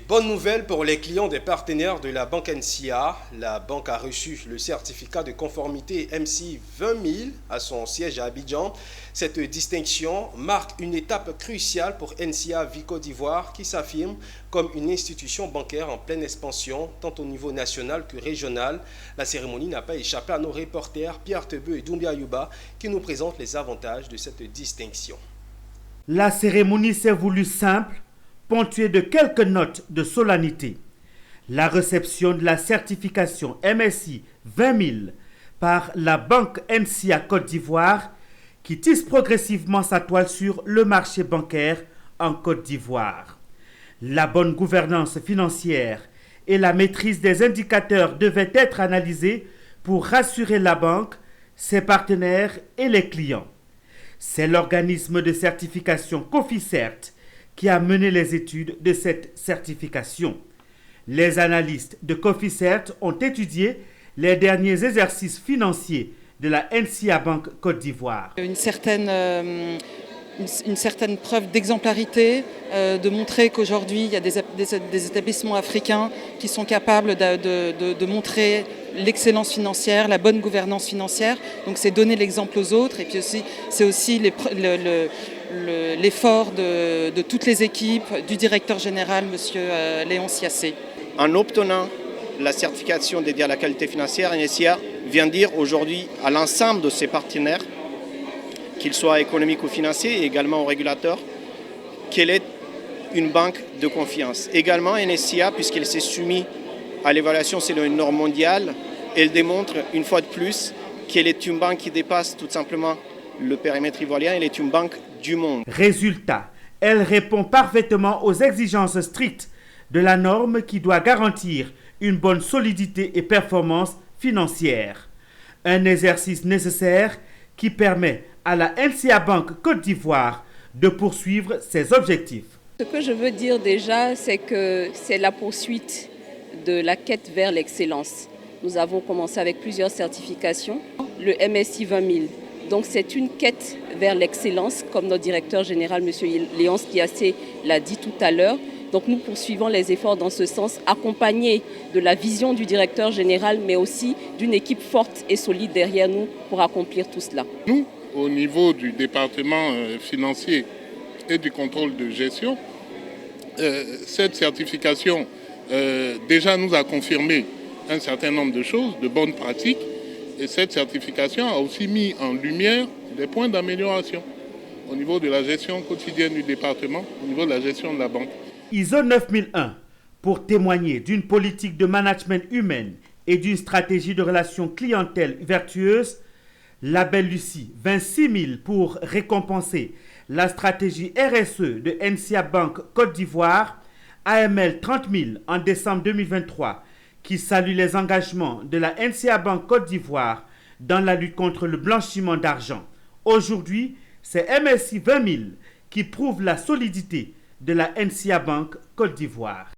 Bonne nouvelle pour les clients des partenaires de la banque NCA. La banque a reçu le certificat de conformité MC 20000 à son siège à Abidjan. Cette distinction marque une étape cruciale pour NCA Vie Côte d'Ivoire qui s'affirme comme une institution bancaire en pleine expansion, tant au niveau national que régional. La cérémonie n'a pas échappé à nos reporters Pierre Tebeu et Doumbia Yuba qui nous présentent les avantages de cette distinction. La cérémonie s'est voulue simple, ponctuée de quelques notes de solennité. La réception de la certification MSI 20000 par la banque NCA Côte d'Ivoire qui tisse progressivement sa toile sur le marché bancaire en Côte d'Ivoire. La bonne gouvernance financière et la maîtrise des indicateurs devaient être analysés pour rassurer la banque, ses partenaires et les clients. C'est l'organisme de certification Cofficert qui a mené les études de cette certification. Les analystes de Cofficert ont étudié les derniers exercices financiers de la NCA Bank Côte d'Ivoire. Une certaine preuve d'exemplarité, de montrer qu'aujourd'hui il y a des établissements africains qui sont capables de montrer l'excellence financière, la bonne gouvernance financière. Donc c'est donner l'exemple aux autres et puis aussi c'est aussi l'effort de toutes les équipes, du directeur général, M. Léon Siassé. En obtenant la certification dédiée à la qualité financière, NCA vient dire aujourd'hui à l'ensemble de ses partenaires, qu'ils soient économiques ou financiers, et également aux régulateurs, qu'elle est une banque de confiance. Également, NCA, puisqu'elle s'est soumise à l'évaluation selon une norme mondiale, elle démontre une fois de plus qu'elle est une banque qui dépasse tout simplement le périmètre ivoirien, elle est une banque du monde. Résultat, elle répond parfaitement aux exigences strictes de la norme qui doit garantir une bonne solidité et performance financière. Un exercice nécessaire qui permet à la NCA Bank Côte d'Ivoire de poursuivre ses objectifs. Ce que je veux dire déjà, c'est que c'est la poursuite de la quête vers l'excellence. Nous avons commencé avec plusieurs certifications, le MSI 20000. Donc c'est une quête vers l'excellence, comme notre directeur général, M. Léon Siassé, l'a dit tout à l'heure. Donc nous poursuivons les efforts dans ce sens, accompagnés de la vision du directeur général, mais aussi d'une équipe forte et solide derrière nous pour accomplir tout cela. Nous, au niveau du département financier et du contrôle de gestion, cette certification déjà nous a confirmé un certain nombre de choses, de bonnes pratiques, et cette certification a aussi mis en lumière des points d'amélioration au niveau de la gestion quotidienne du département, au niveau de la gestion de la banque. ISO 9001 pour témoigner d'une politique de management humaine et d'une stratégie de relations clientèle vertueuse, Label Lucie 26000 pour récompenser la stratégie RSE de NCA Bank Côte d'Ivoire, AML 30000 en décembre 2023 qui salue les engagements de la NCA Bank Côte d'Ivoire dans la lutte contre le blanchiment d'argent. Aujourd'hui, c'est MSI 20000 qui prouve la solidité de la NCA Bank Côte d'Ivoire.